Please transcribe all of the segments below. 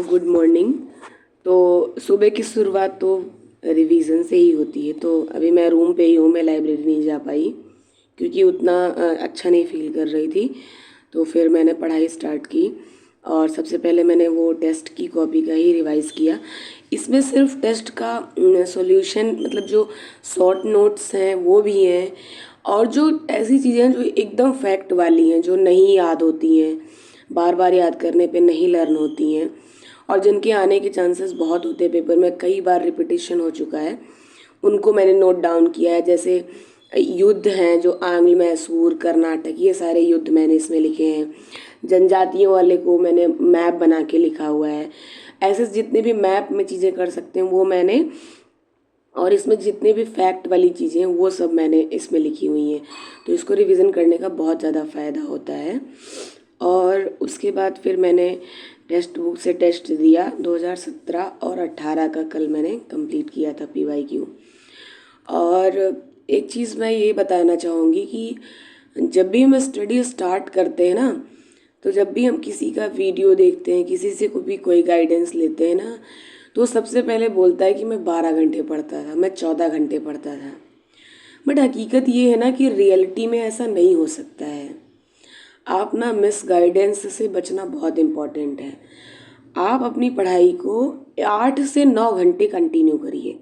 Good morning. तो सुबह की शुरुआत तो रिवीजन से ही होती है। तो अभी मैं रूम पे ही हूँ, मैं लाइब्रेरी नहीं जा पाई क्योंकि उतना अच्छा नहीं फील कर रही थी। तो फिर मैंने पढ़ाई स्टार्ट की और सबसे पहले मैंने वो टेस्ट की कॉपी का ही रिवाइज़ किया। इसमें सिर्फ टेस्ट का सॉल्यूशन मतलब जो शॉर्ट नोट्स हैं वो भी हैं, और जो ऐसी चीज़ें हैं जो एकदम फैक्ट वाली हैं, जो नहीं याद होती हैं, बार बार याद करने पे नहीं लर्न होती हैं, और जिनके आने के चांसेस बहुत होते हैं पेपर में, कई बार रिपीटिशन हो चुका है, उनको मैंने नोट डाउन किया है। जैसे युद्ध हैं जो आंग्ल, मैसूर, कर्नाटक, ये सारे युद्ध मैंने इसमें लिखे हैं। जनजातियों वाले को मैंने मैप बना के लिखा हुआ है। ऐसे जितने भी मैप में चीज़ें कर सकते हैं वो मैंने, और इसमें जितने भी फैक्ट वाली चीज़ें हैं वो सब मैंने इसमें लिखी हुई हैं। तो इसको रिवीजन करने का बहुत ज़्यादा फ़ायदा होता है। और उसके बाद फिर मैंने टेक्स्ट बुक से टेस्ट दिया 2017 और 18 का, कल मैंने कंप्लीट किया था PYQ। और एक चीज़ मैं ये बताना चाहूँगी कि जब भी हम स्टडी स्टार्ट करते हैं ना, तो जब भी हम किसी का वीडियो देखते हैं, किसी से भी कोई गाइडेंस लेते हैं ना, तो सबसे पहले बोलता है कि मैं 12 घंटे पढ़ता था, मैं 14 घंटे पढ़ता था। बट हकीकत ये है ना कि रियलिटी में ऐसा नहीं हो सकता है। आप ना मिस गाइडेंस से बचना बहुत इम्पॉर्टेंट है। आप अपनी पढ़ाई को 8 से 9 घंटे कंटिन्यू करिए,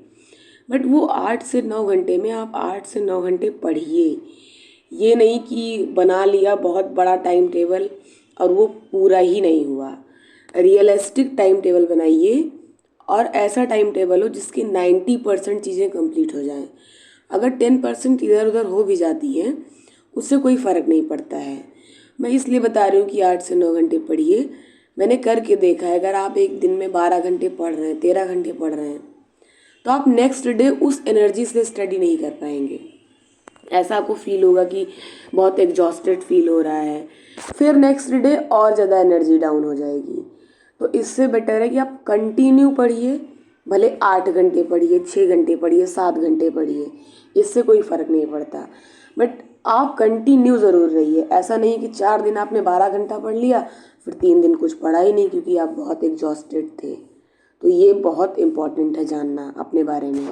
बट वो 8 से 9 घंटे में आप 8 से 9 घंटे पढ़िए। ये नहीं कि बना लिया बहुत बड़ा टाइम टेबल और वो पूरा ही नहीं हुआ। रियलिस्टिक टाइम टेबल बनाइए, और ऐसा टाइम टेबल हो जिसकी 90% चीज़ें कंप्लीट हो जाएं। अगर 10% इधर उधर हो भी जाती हैं, उससे कोई फ़र्क नहीं पड़ता है। मैं इसलिए बता रही हूँ कि 8 से 9 घंटे पढ़िए। मैंने करके देखा है, अगर आप एक दिन में 12 घंटे पढ़ रहे हैं, 13 घंटे पढ़ रहे हैं, तो आप नेक्स्ट डे उस एनर्जी से स्टडी नहीं कर पाएंगे। ऐसा आपको फील होगा कि बहुत एग्जॉस्टेड फील हो रहा है, फिर नेक्स्ट डे और ज़्यादा एनर्जी डाउन हो जाएगी। तो इससे बेटर है कि आप कंटिन्यू पढ़िए, भले 8 घंटे पढ़िए, 6 घंटे पढ़िए, 7 घंटे पढ़िए, इससे कोई फ़र्क नहीं पड़ता। बट आप कंटिन्यू ज़रूर रहिए। ऐसा नहीं कि 4 दिन आपने 12 घंटा पढ़ लिया, फिर 3 दिन कुछ पढ़ा ही नहीं क्योंकि आप बहुत एग्जॉस्टेड थे। तो ये बहुत इम्पॉर्टेंट है जानना अपने बारे में।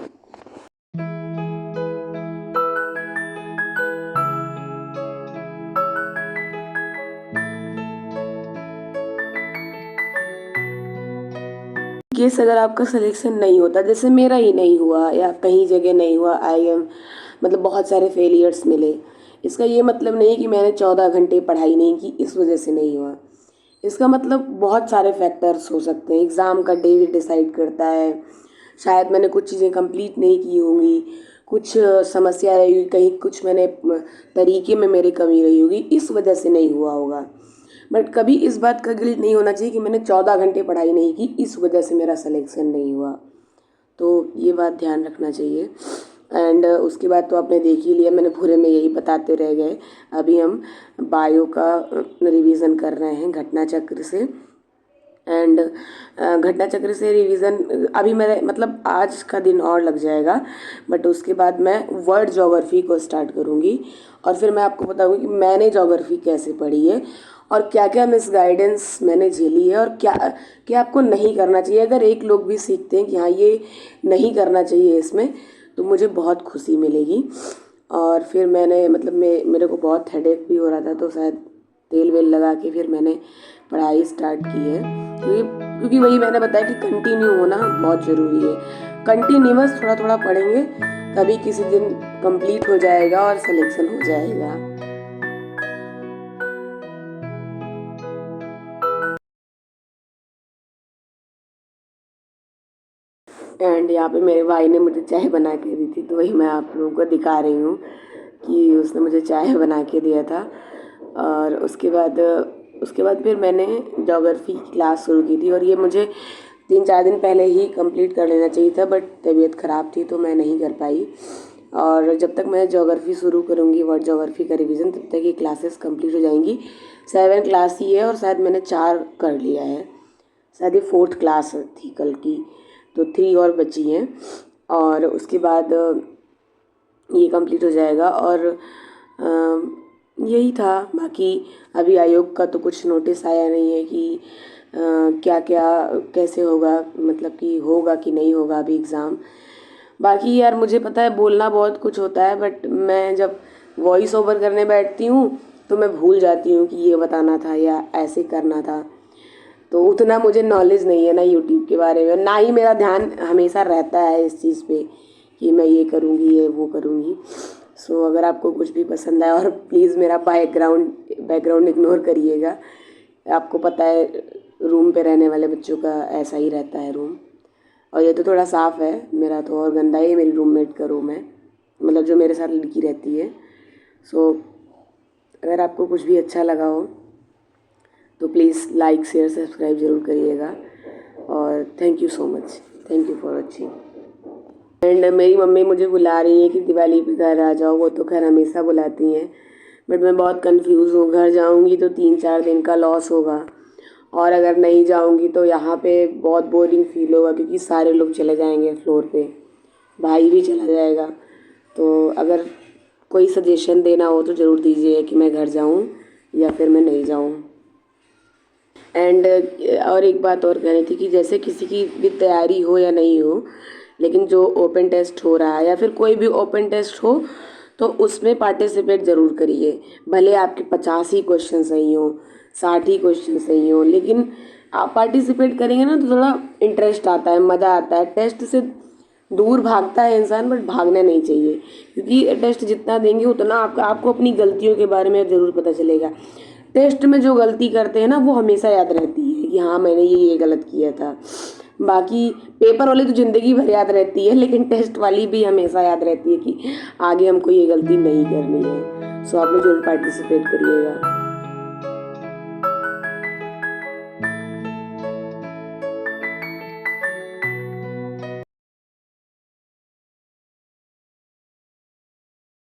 केस अगर आपका सिलेक्शन नहीं होता, जैसे मेरा ही नहीं हुआ या कहीं जगह नहीं हुआ, IM मतलब बहुत सारे फेलियर्स मिले, इसका ये मतलब नहीं कि मैंने 14 घंटे पढ़ाई नहीं की इस वजह से नहीं हुआ। इसका मतलब बहुत सारे फैक्टर्स हो सकते हैं। एग्ज़ाम का डे डिसाइड करता है, शायद मैंने कुछ चीज़ें कंप्लीट नहीं की होंगी, कुछ समस्या रही होगी, कहीं कुछ मैंने तरीके में मेरी कमी रही होगी, इस वजह से नहीं हुआ होगा। बट कभी इस बात का गिल्ट नहीं होना चाहिए कि मैंने 14 घंटे पढ़ाई नहीं की, इस वजह से मेरा सिलेक्शन नहीं हुआ। तो ये बात ध्यान रखना चाहिए। एंड उसके बाद तो आपने देख ही लिया, मैंने पूरे में यही बताते रह गए। अभी हम बायो का रिवीजन कर रहे हैं घटना चक्र से। एंड घटना चक्र से रिवीजन अभी मेरे मतलब आज का दिन और लग जाएगा, बट उसके बाद मैं वर्ल्ड ज्योग्राफी को स्टार्ट करूँगी, और फिर मैं आपको बताऊँगी कि मैंने ज्योग्राफी कैसे पढ़ी है और क्या क्या मिस गाइडेंस मैंने झेली है, और क्या क्या आपको नहीं करना चाहिए। अगर एक लोग भी सीखते हैं कि हाँ ये नहीं करना चाहिए इसमें, तो मुझे बहुत खुशी मिलेगी। और फिर मैंने मतलब मेरे को बहुत हेडेक भी हो रहा था, तो शायद तेल वेल लगा के फिर मैंने पढ़ाई स्टार्ट की है, क्योंकि वही मैंने बताया कि कंटिन्यू होना बहुत ज़रूरी है। कंटिन्यूअस थोड़ा थोड़ा पढ़ेंगे, तभी किसी दिन कंप्लीट हो जाएगा और सिलेक्शन हो जाएगा। एंड यहाँ पे मेरे भाई ने मुझे चाय बना के दी थी, तो वही मैं आप लोगों को दिखा रही हूँ कि उसने मुझे चाय बना के दिया था। और उसके बाद फिर मैंने ज्योग्राफी की क्लास शुरू की थी, और ये मुझे 3-4 दिन पहले ही कंप्लीट कर लेना चाहिए था, बट तबीयत ख़राब थी तो मैं नहीं कर पाई। और जब तक मैं ज्योग्राफी शुरू करूँगी, वर्ल्ड ज्योग्राफी का रिवीजन, तब तक ये क्लासेस कंप्लीट हो जाएंगी। 7 क्लास ही है और शायद मैंने 4 कर लिया है, शायद ये 4th क्लास थी कल की, तो 3 और बची हैं। और उसके बाद ये कंप्लीट हो जाएगा। और यही था। बाकी अभी आयोग का तो कुछ नोटिस आया नहीं है कि क्या क्या कैसे होगा, मतलब कि होगा कि नहीं होगा अभी एग्ज़ाम। बाकी यार मुझे पता है बोलना बहुत कुछ होता है, बट मैं जब वॉइस ओवर करने बैठती हूँ तो मैं भूल जाती हूँ कि ये बताना था या ऐसे करना था। तो उतना मुझे नॉलेज नहीं है ना यूट्यूब के बारे में, ना ही मेरा ध्यान हमेशा रहता है इस चीज़ पे कि मैं ये करूँगी ये वो करूँगी। सो अगर आपको कुछ भी पसंद आए, और प्लीज़ मेरा बैकग्राउंड इग्नोर करिएगा। आपको पता है रूम पे रहने वाले बच्चों का ऐसा ही रहता है रूम। और ये तो थोड़ा साफ़ है, मेरा तो और गंदा ही मेरी रूममेट का रूम है, मतलब जो मेरे साथ लड़की रहती है। सो अगर आपको कुछ भी अच्छा लगा हो तो प्लीज़ लाइक शेयर सब्सक्राइब ज़रूर करिएगा। और thank you so much, thank you for watching. And मेरी मम्मी मुझे बुला रही है कि दिवाली पे घर आ जाओ, वो तो खैर हमेशा बुलाती हैं, बट मैं बहुत कंफ्यूज हूँ। घर जाऊँगी तो 3-4 दिन का लॉस होगा, और अगर नहीं जाऊँगी तो यहाँ पे बहुत बोरिंग फील होगा क्योंकि सारे लोग चले जाएंगे फ्लोर पे, भाई भी चला जाएगा। तो अगर कोई सजेशन देना हो तो ज़रूर दीजिए कि मैं घर जाऊँ या फिर मैं नहीं जाऊँ। एंड और एक बात और कहनी थी कि जैसे किसी की भी तैयारी हो या नहीं हो, लेकिन जो ओपन टेस्ट हो रहा है या फिर कोई भी ओपन टेस्ट हो तो उसमें पार्टिसिपेट ज़रूर करिए। भले आपके 50 ही क्वेश्चन सही हों, 60 ही क्वेश्चन सही हों, लेकिन आप पार्टिसिपेट करेंगे ना तो थोड़ा इंटरेस्ट आता है, मज़ा आता है। टेस्ट से दूर भागता है इंसान, बट भागना नहीं चाहिए, क्योंकि टेस्ट जितना देंगे उतना आपको अपनी गलतियों के बारे में ज़रूर पता चलेगा। टेस्ट में जो गलती करते हैं ना वो हमेशा याद रहती है कि हाँ मैंने ये गलत किया था। बाकी पेपर वाली तो ज़िंदगी भर याद रहती है, लेकिन टेस्ट वाली भी हमेशा याद रहती है कि आगे हमको ये गलती नहीं करनी है। सो आप लोग जरूर पार्टिसिपेट करिएगा।